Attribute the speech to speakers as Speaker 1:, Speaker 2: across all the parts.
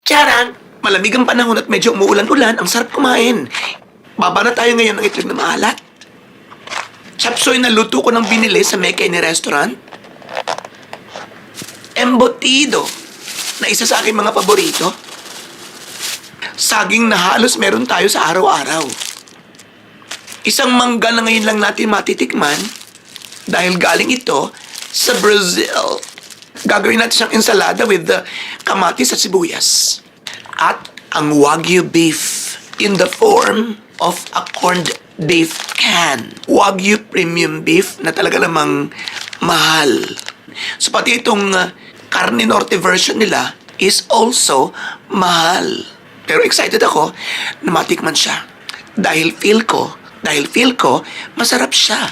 Speaker 1: Charang! Malamig ang panahon at medyo umuulan-ulan, ang sarap kumain. Baba na tayo ngayon ng itlog na maalat. Chapsoy na luto ko ng binili sa Mekene restaurant. Embutido na isa sa aking mga paborito. Saging na halos meron tayo sa araw-araw. Isang mangga na ngayon lang natin matitikman dahil galing ito sa Brazil. Gagawin natin siyang ensalada with the kamatis at sibuyas. At ang Wagyu beef in the form of a corned beef can. Wagyu premium beef na talaga namang mahal. So pati itong Carne Norte version nila is also mahal. Pero excited ako na matikman siya. Dahil feel ko, masarap siya.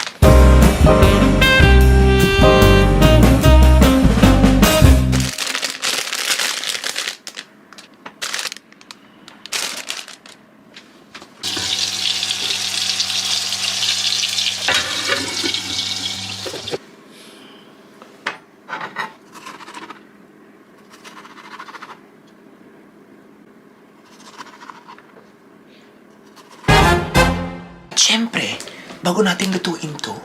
Speaker 1: Siyempre, bago natin lutuin to,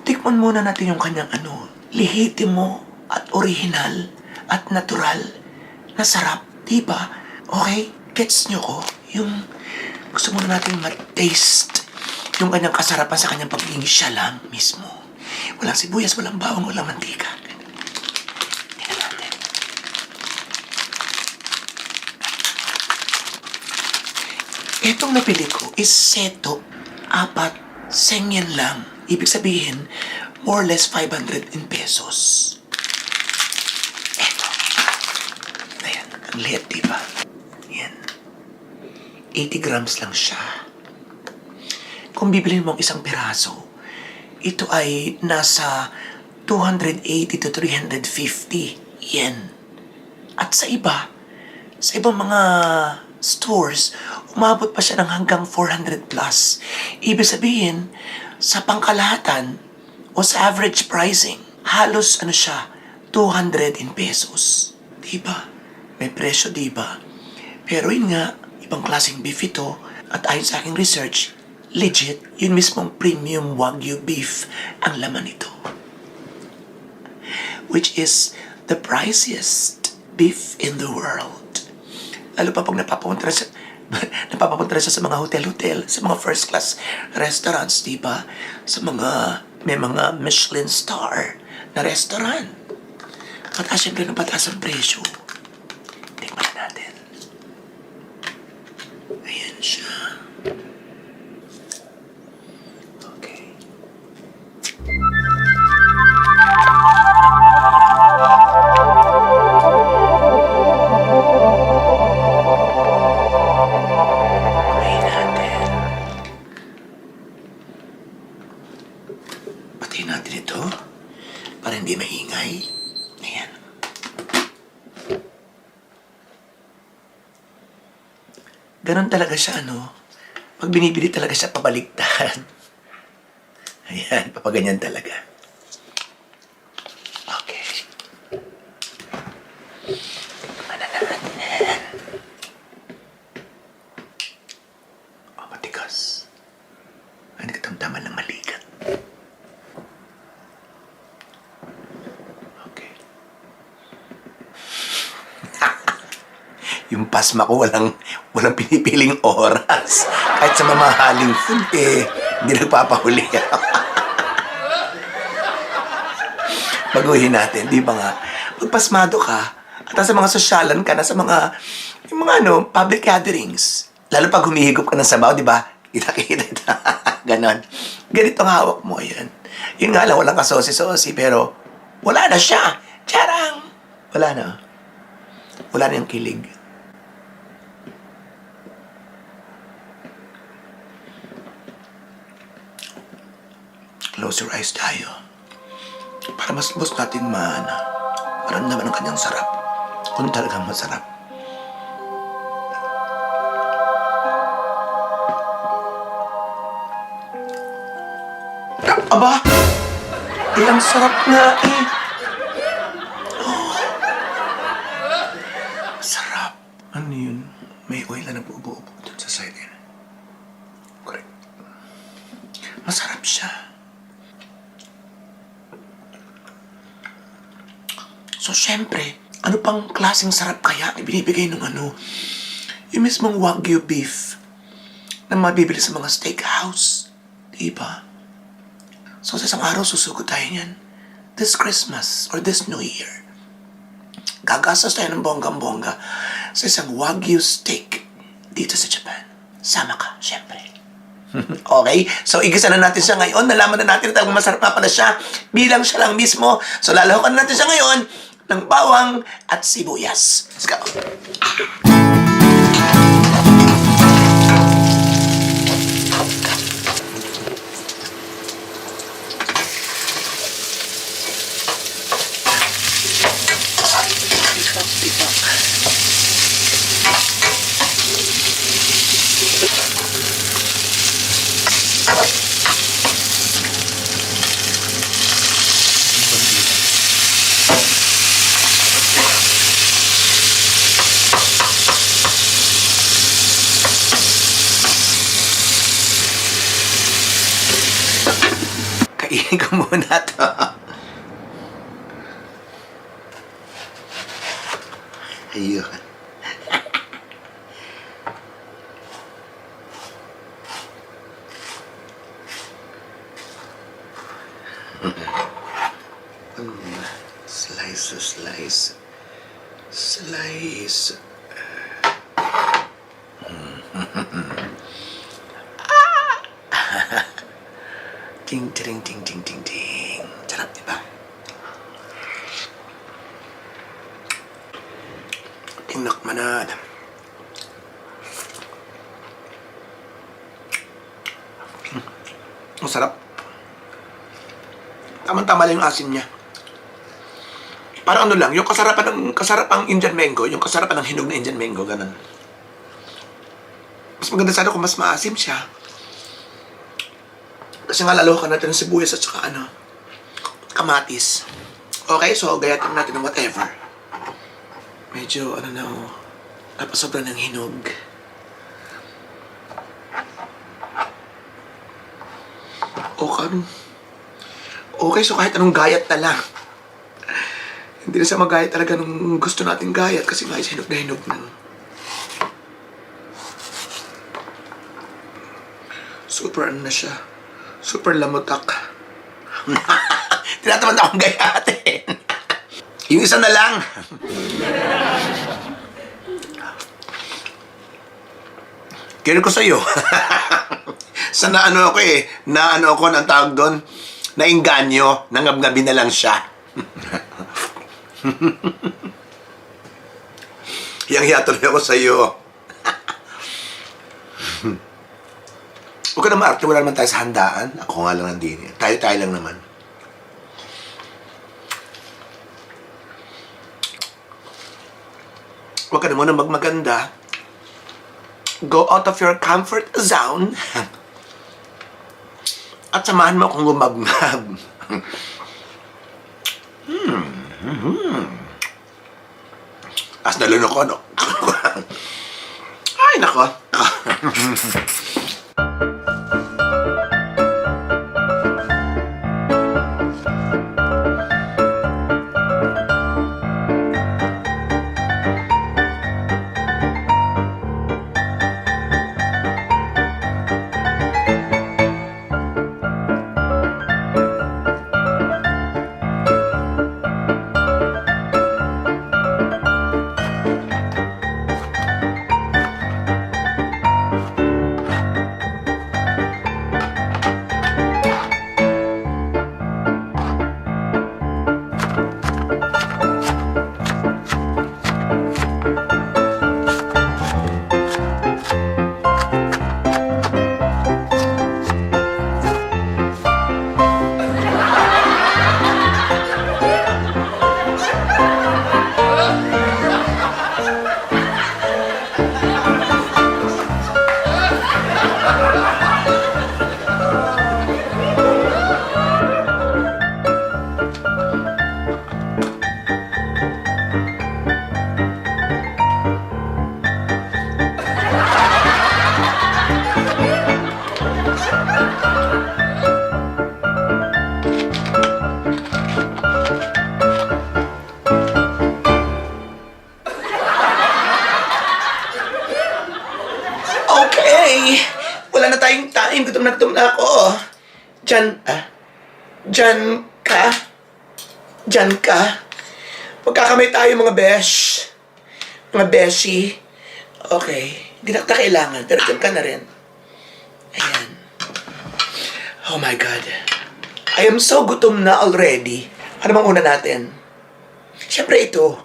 Speaker 1: tikman muna natin yung kanyang lehitimo at original at natural na sarap, diba? Okay? Gets nyo ko? Yung gusto muna natin ma-taste yung kanyang kasarapan sa kanyang pagiging siya lang mismo. Walang sibuyas, walang bawang, walang mantika. Tingnan natin. Itong napili ko is seto. 4 sengyan lang. Ibig sabihin, more or less 500 in pesos. Eto. Ayan, ang liit, diba? Ayan. 80 grams lang siya. Kung bibilin mo ang isang piraso, ito ay nasa 280 to 350 yen. At sa ibang mga stores, umabot pa siya ng hanggang 400 plus. Ibig sabihin, sa pangkalahatan o sa average pricing, halos siya, 200 in pesos. Diba? May presyo, diba? Pero yun nga, ibang klaseng beef ito at ayon sa aking research, legit, yun mismong premium Wagyu beef ang laman nito. Which is the priciest beef in the world. Lalo pa pag napapapunta siya sa mga hotel-hotel, sa mga first class restaurants, diba? May mga Michelin star na restaurant. Pataas siyempre ng pataas ang presyo. Tingnan natin. Ayan siya. Okay. Patayin natin ito para hindi maingay. Ayan. Ganon talaga siya, Pag binibili talaga siya, pabaliktad. Ayan, papaganyan talaga. Okay. Tikman na natin. Matigas. Ay, nagkatamtaman ng maligat. Yung pasma ko walang pinipiling oras. Kahit sa mamahaling food, hindi nagpapahuli. Baguhin natin, di ba nga? Pag pasmado ka, at sa mga sosyalan ka na sa yung mga public gatherings, lalo pag humihigop ka ng sabaw, di ba? Kita-kita. Ganon. Ganito ang hawak mo, yan. Yun nga lang, walang kasosi-sosi, pero wala na siya. Charang! Wala na. Wala na yung kilig. Close your eyes tayo. Para mas lubos natin maramdaman ang kanyang sarap. Kung talagang masarap. Aba! Ang sarap nga eh. Oh. Sarap. Ano yun? May oil na nabubuo dun sa side yun. Correct. Masarap siya. So, syempre, ano pang klaseng sarap kaya ibinibigay ng yung mismong Wagyu beef na mabibili sa mga steakhouse. Diba? So, sa isang araw, susugod tayo niyan. This Christmas or this New Year, gagastos tayo ng bonggang-bongga sa isang Wagyu steak dito sa Japan. Sama ka, syempre. Okay? So, igisa na natin siya ngayon. Nalaman na natin na talagang masarap na pala siya bilang siya lang mismo. So, lalahukan natin siya ngayon ng bawang at sibuyas. Let's go. Kainin ko muna to. Ayun. Slice. Ting, ting, ting, ting, ting, ting. Sarap, diba? Tinakmanad. Ang sarap. Tama-tama lang yung asim niya. Parang ano lang, yung kasarapang Indian mango, yung kasarapan ng hinog na Indian mango, ganun. Mas maganda sana kung mas maasim siya. Kasi nga lalokan natin ng sibuyas at saka kamatis. Okay, so gayatin natin ng whatever. Medyo napasobra ng hinog. Okay, so kahit anong gayat na lang. Hindi na siya magayat talaga nung gusto natin gayat kasi nga hinog na hinog na. Super na siya. Super lamutak. Tinatamad akong gayatin. Yung isa na lang. Kaya ko sa'yo. Sana ako ng tawag doon, nainganyo, nangabngabi na lang siya. Hiyang-hiya tuloy ako sa'yo. Huwag ka na maarte, wala naman tayo sa handaan. Ako nga lang nandini. Tayo-tayo lang naman. Huwag ka na muna magmaganda. Go out of your comfort zone. At samahan mo akong gumagmag. As nalunok ko, Ay, nako. kumain. Gutom na ako. Diyan ka? Diyan ka? Magkakamay tayo mga besh. Mga beshi. Okay. Hindi na kita kailangan, pero diyan ka na rin. Ayan. Oh my God. I am so gutom na already. Ano bang una natin? Siyempre ito.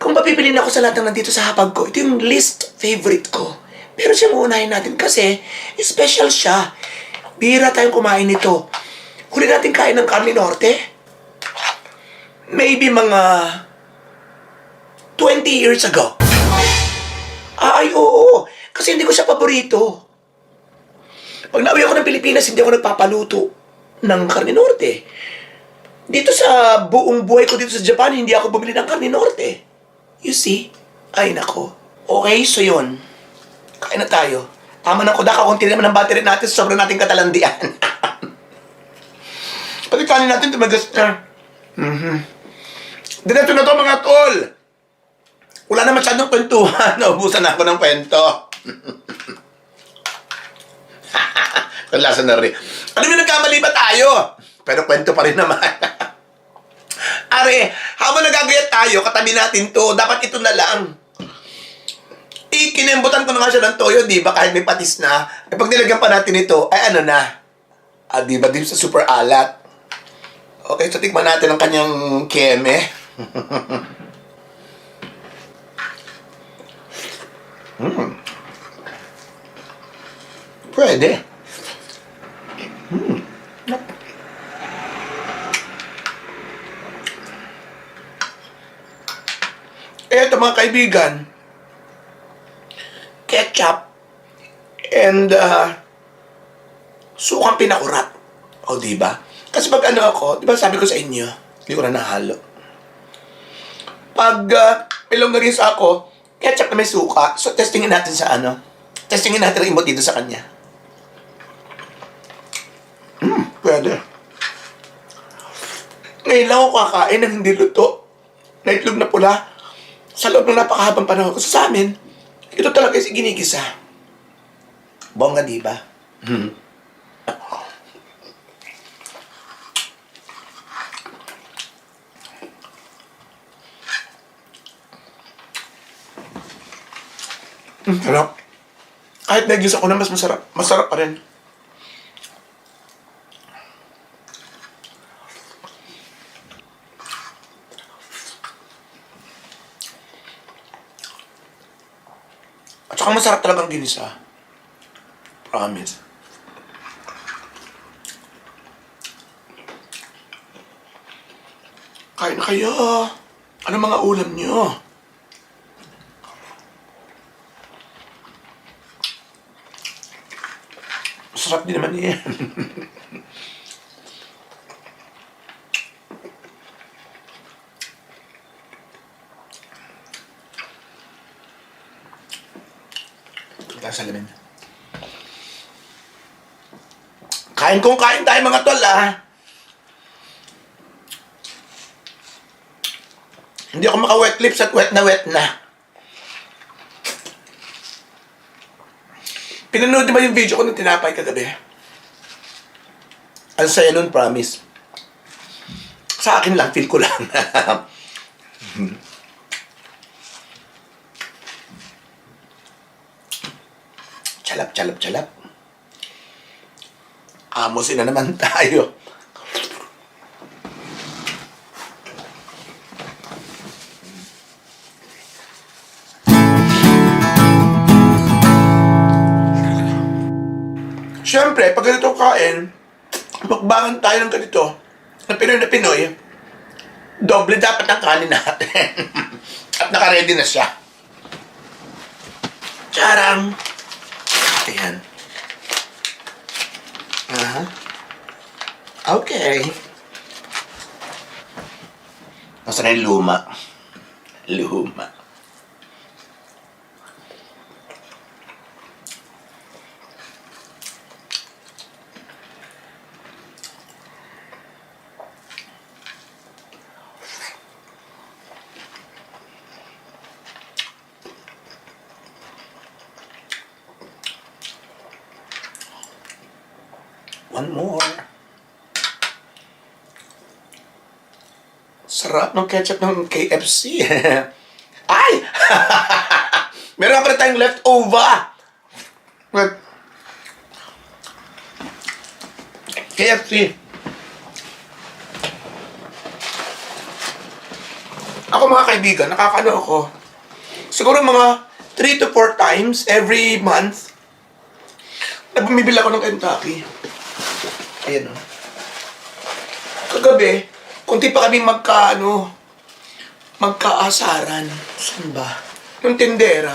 Speaker 1: Kung papipiliin ako sa lahat ng nandito sa hapag ko, ito yung least favorite ko. Pero siya uunahin natin kasi special siya. Bihira tayong kumain nito. Huli natin kain ng Carne Norte. Maybe mga 20 years ago. Ay, oo. Kasi hindi ko siya paborito. Pag nauwi ako ng Pilipinas, hindi ako nagpapaluto ng Carne Norte. Dito sa buong buhay ko dito sa Japan, hindi ako bumili ng Carne Norte. You see? Ay, nako. Okay, so yun. Kain na tayo. Tama na ko, kakaunti naman ang battery natin, sobrang nating katalandian. Pati kanin natin, tumagas na. Diretso na to mga tol. Wala na masyadong kwentuhan. Naubusan ako ng kwento. Kalasa na rin. Ano yung nagkamali ba tayo? Pero kwento pa rin naman. Are, habang nagagayat tayo, katabi natin to, dapat ito na lang. Kinembutan ko na nga siya ng toyo, di ba? Kahit may patis na. Eh, pag nilagyan pa natin ito, ay ano na? Di ba? Di sa super alat. Okay, so tikman natin ang kanyang keme. Pwede. Eto mga kaibigan, ketchup and sukang pinakurat. O, diba? Kasi pag ano ako, diba sabi ko sa inyo, hindi ko na nahalo. Pag ilong na rin sa ako, ketchup na may suka, so testingin natin sa ano. Testingin natin ang imot dito sa kanya. Pwede. Ngayon lang ako kakain ng hindi luto. Na itlog na pula. Sa loob ng napakahabang panahon. Kasi sa amin, ito talaga is ginigisa. Bongga, di ba? Sarap. Kahit nagisa ko na mas masarap. Masarap pa rin. At saka masarap talagang ginisa. Promise. Kain na kayo. Ano mga ulam nyo? Masarap din naman yan. Salamin. Kain kung kain tayo mga tol, Hindi ako maka-wet lips at wet na. Pinanood di ba yung video ko nung tinapay kagabi? Ang saya nun, promise. Sa akin lang, feel ko lang. Chalap. Amosin na naman tayo. Siyempre, pag ganito kain, magbangan tayo ng ganito, na Pinoy, doble dapat ang kanin natin. At naka-ready na siya. Charang! Ayan. Okay. Nasaan na yung luma? One more. Sarap ng ketchup ng KFC. Ay! Meron pa rin tayong leftover. KFC. Ako mga kaibigan, nakakano ako. Siguro mga 3 to 4 times every month na bumibili ako ng Kentucky. Ayan o. Kagabi, kunti pa kami magkaasaran. Saan ba? Nung tindera.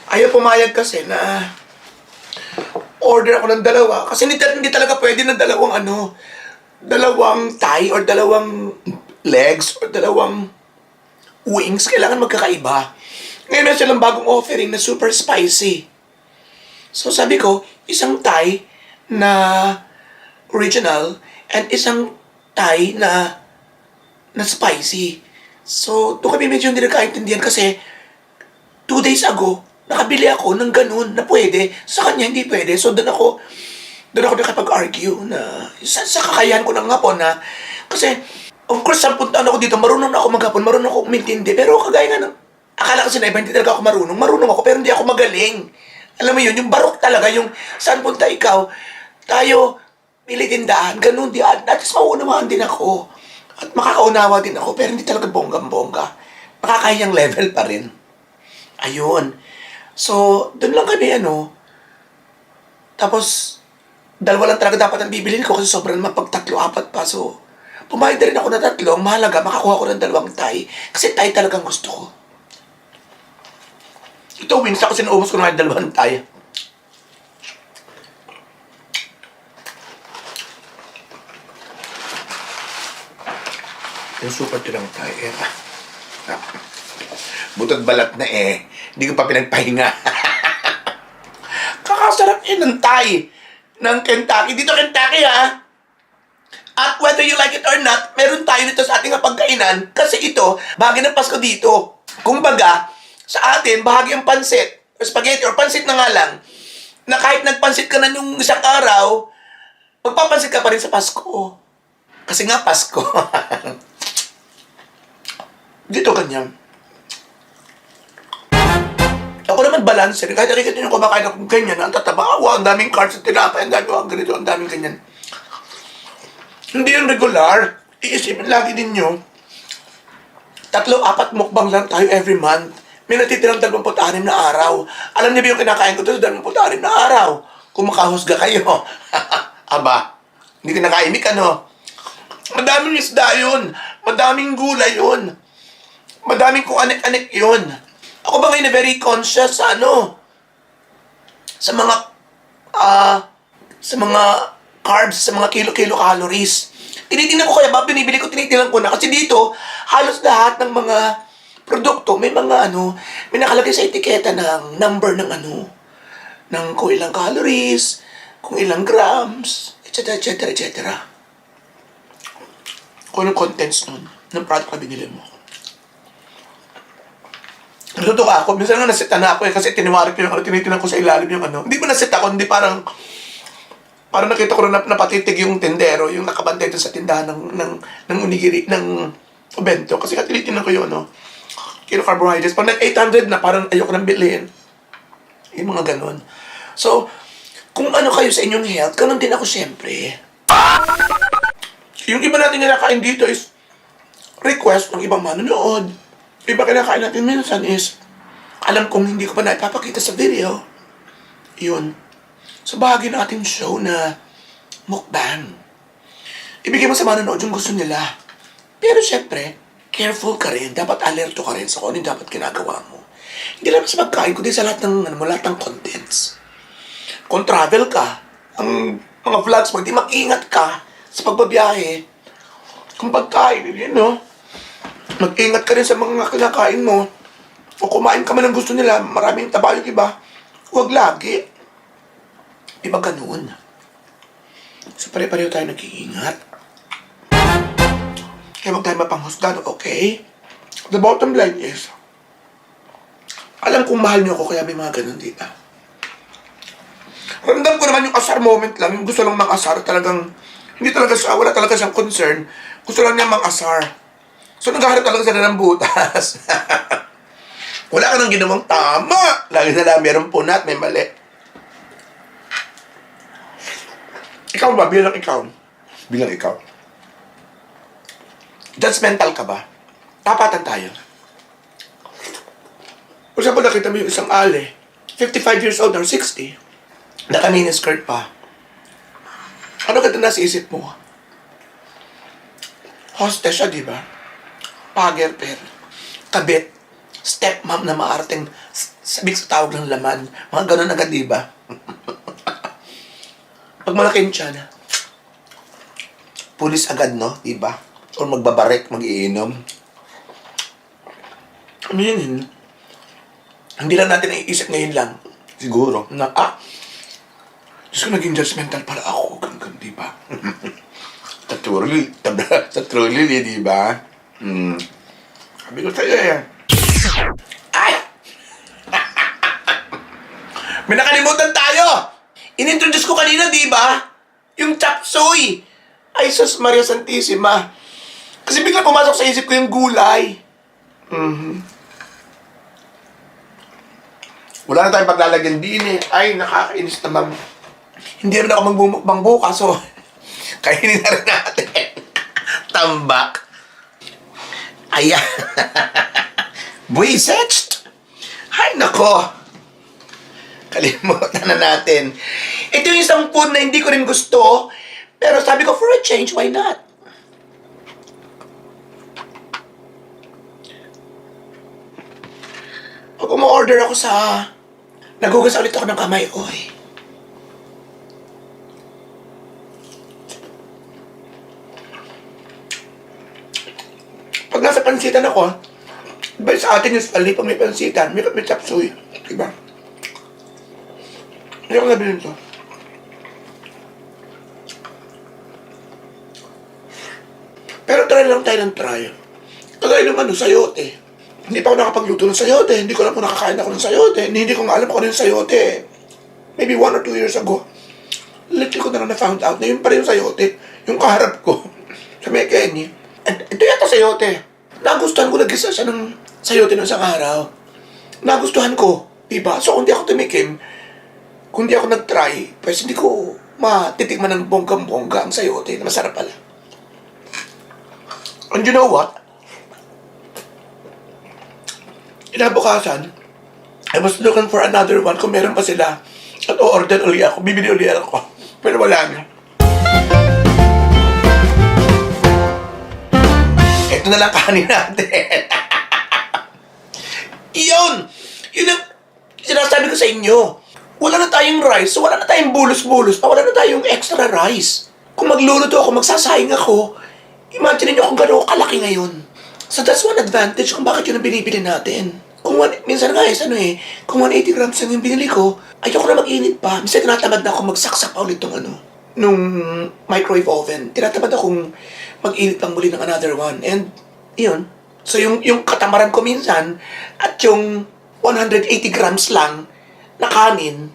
Speaker 1: Ayaw pumayag kasi na order ako ng dalawa. Kasi hindi talaga pwede na dalawang thigh or dalawang legs or dalawang wings. Kailangan magkakaiba. Ngayon na silang bagong offering na super spicy. So sabi ko, isang thigh na original and isang thigh na spicy. So, doon kami medyo hindi nagkaintindihan kasi 2 days ago, nakabili ako ng ganun na pwede. Sa kanya hindi pwede. So, doon ako nakapag-argue na sa kakayahan ko ng hapon na kasi, of course, 10 taon ako dito, marunong na ako maghapon, marunong ako umintindi. Pero kagaya nga ng, akala kasi na iba, hindi talaga ako marunong. Marunong ako, pero hindi ako magaling. Alam mo yun, yung barok talaga, yung saan punta ikaw, tayo, pili tindahan, ganun di, at least mauunawaan din ako. At makakaunawa din ako, pero hindi talaga bonggang-bongga. Makakahiyang level pa rin. Ayun. So, doon lang kami, tapos, dalawa lang talaga dapat ang bibilin ko kasi sobrang mapag-3, 4 pa. So, pumayag na rin ako na 3. Mahalaga, makakuha ko ng 2 thigh. Kasi thigh talagang gusto ko. Ito, wings ako sinuubos ko ng 2 thigh. Yung super tirang thigh. Butod balat na Hindi ko pa pinagpahinga. Kakasarap ng thigh ng Kentucky. Dito Kentucky ha. At whether you like it or not, meron tayo dito sa ating pagkainan kasi ito, bahagi ng Pasko dito. Kumbaga, sa atin, bahagi ang pansit or spaghetti or pansit na nga lang na kahit nagpansit ka na yung isang araw, magpapansit ka pa rin sa Pasko. Kasi nga Pasko. Dito ganyan. Ako naman balancer. Kahit nakikita nyo kumakain ako ganyan, ang tataba. Ang daming carbs at tinapay, ang daming ganito, ang daming ganyan. Hindi yung regular. Iisipin lagi ninyo, 3-4 mukbang lang tayo every month. May natitirang 26 na araw. Alam niyo ba yung kinakain ko ito sa 26 na araw? Kung makahusga kayo. Aba, hindi kinakaimik Madaming isda yun. Madaming gulay yun. Madaming kung anik-anik yun. Ako ba ngayon na very conscious sa mga carbs, sa mga kilo-kilo calories. Tinitingnan ko kaya ba binibili ko, tinitingnan ko na. Kasi dito, halos lahat ng mga produkto, may mga may nakalagay sa etiketa ng number ng ng kung ilang calories, kung ilang grams, etc. etc. etc. Kung anong contents nun, ng product na binili mo. Natutuwa ako. Minsan nga nasita na ako kasi tiniwarik ko yung tinitingnan ko sa ilalim yung Hindi ko nasita ako, hindi parang nakita ko na napatitig yung tendero, yung nakabantay doon sa tindahan ng unigiri, ng bento. Kasi tinitingnan ko yung kilo carbohydrates. Pag nag-800 na, parang ayoko nang bilhin. Yung mga ganun. So, kung kayo sa inyong health, ganun din ako siyempre. Yung iba natin kinakain dito is request ng ibang manonood. Iba kinakain natin minsan is alam kong hindi ko pa naipapakita sa video. Yun. So, bahagi ng ating show na mukbang. Ibigay mo sa manonood yung gusto nila. Pero syempre, careful ka rin. Dapat alerto ka rin sa kung ano yung dapat ginagawa mo. Hindi lang sa pagkain, kundi sa lahat ng, lahat ng contents. Kung travel ka, ang mga vlogs mo, hindi mag-ingat ka sa pagbabiyahe. Kung pagkain, mag-ingat ka rin sa mga kinakain mo. O kumain ka man ng gusto nila, maraming taba yung iba. Huwag lagi. Iba ganoon. So pare-pareho tayo nag-iingat. Kaya huwag tayo mapanghusgan, okay? The bottom line is, alam kong mahal niyo ako kaya may mga ganun dito. Ramdam ko naman yung asar moment lang, yung gusto lang mang-asar, talagang, hindi talaga siya, wala talaga siyang concern. Gusto lang niya mang-asar. So, naghahanap talaga sila ng butas. Wala ka nang ginawang tama. Lagi na lang, meron puna at may mali. Ikaw ba? Bilang ikaw. Judgmental ka ba? Tapatan tayo. Kung saan po nakita mo yung isang ale, 55 years old or 60, naka-miniskirt pa. Ano ka na sa isip mo? Hostess siya, di ba? Pager per. Kabit. Stepmom na maarteng sabik sa tawag ng laman. Mga ganun agad, di ba? Pag malaking tiyan, pulis agad, no? Di ba? O magbabarek, mag-iinom. Ano yun? Hindi lang natin naiisip ngayon lang. Siguro. Na, Diyos ko, naging judgmental pala ako. Ganun, di ba? Sa truly, di ba? Sabi ko sa'yo eh. Ay! May nakalimutan tayo! In-introduce ko kanina, di ba? Yung chop suey. Ay, sus Maria Santissima. Kasi bigla pumasok sa isip ko yung gulay. Wala na tayong paglalagyan din eh. Ay, nakakainis naman. Hindi rin ako magbumukbang bukas, so kainin na rin natin. Tambak. Ayan. Buisetst. Ay, nako. Kalimutan na natin. Ito yung isang food na hindi ko rin gusto, pero sabi ko, for a change, why not? Pag umu-order ako sa... Nagugas ulit ako ng kamay, oy. Pag nasa pansitan ako, diba sa atin usually, pag may pansitan, may chop suey. Diba? Hindi ako nabili nito. Pero try lang tayo ng try. Kagaya ng sayote. Hindi pa ako nakapagluto ng sayote. Hindi ko alam kung nakakain ako ng sayote. Hindi ko nga alam kung ano yung sayote. Maybe 1 or 2 years ago. Little ko na lang na-found out na yun pa rin yung sayote. Yung kaharap ko. Sa may Kenny. Ito yata sayote. Nagustuhan ko, nag-isa siya ng sayote ng isang araw. Nagustuhan ko. Diba? So kung di ako tumikim, kung di ako nag-try, pues hindi ko matitikman ng bonggang-bongga ang sayote na masarap pala. And you know what? Inabukasan, I was looking for another one kung meron pa sila. At o-order uli ako, bibili uli ako. Pero wala na. Ito na lang kanin natin. Yun ang sinasabi ko sa inyo. Wala na tayong rice, so wala na tayong bulos-bulos, wala na tayong extra rice. Kung magluluto ako, magsasayang ako, imagine niyo kung gano'n kalaki ngayon. So that's one advantage kung bakit yun ang binibili natin. Minsan nga kung 180 grams lang yung binili ko, ayoko na mag-init pa. Minsan tinatamad na ako magsaksak pa ulit nung microwave oven. Tinatamad akong mag-init pang muli ng another one. And, yun. So yung katamaran ko minsan, at yung 180 grams lang na kanin,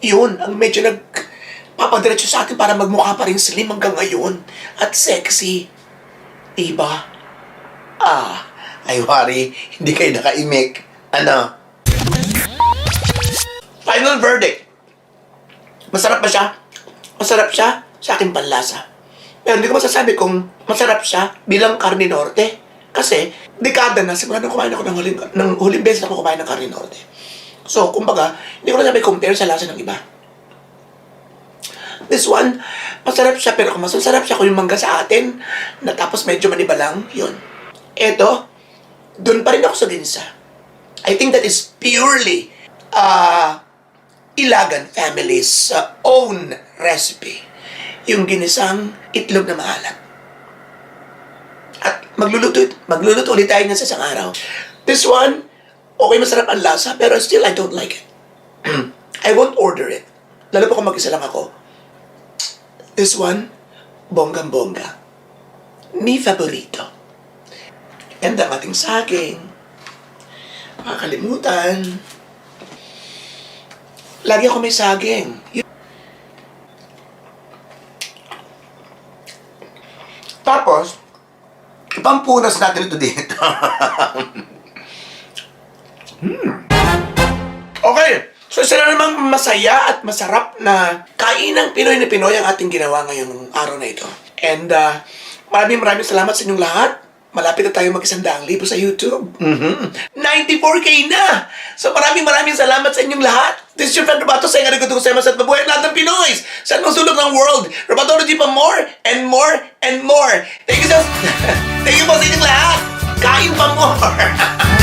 Speaker 1: yun, ang medyo nagpapadiretso sa atin para magmukha pa rin slim hanggang ngayon. At sexy. Diba? Ay worry, hindi kayo nakaimik. Ano? Final verdict. Masarap ba siya? Masarap siya sa aking panlasa. Pero hindi ko masasabi kung masarap siya bilang karne norte. Kasi, dekada na, simula nang kumain ako ng huling beses ako kumain ng karne norte. So, kumbaga, hindi ko na sabi compare sa lasa ng iba. This one, masarap siya, pero kung mas masarap siya kung yung mangga sa atin, na tapos medyo maniba lang, yun. Eto, doon pa rin ako sa ginsa. I think that is purely Ilagan family's own recipe. Yung ginisang itlog na maalat. At magluluto ulit tayo sa isang araw. This one, okay, masarap ang lasa, pero still I don't like it. I won't order it. Lalo pa kung mag-isa lang ako. This one, bonggang-bongga. Mi favorito. And ang ating saging. Makakalimutan. Lagi ako may saging. Ipampunas natin ito dito. Okay. So, isa na namang masaya at masarap na kainang Pinoy na Pinoy ang ating ginawa ngayong araw na ito. And maraming salamat sa inyong lahat. Malapit na tayo mag-100,000 sa YouTube. 94K na! So maraming salamat sa inyong lahat. This is your friend Robato saying arigatou gozaimasu at mabuhay ang lahat ng Pinoy sa anong sulok ng world. Robatology pa more and more and more. Thank you po sa inyong lahat. Kain pa more.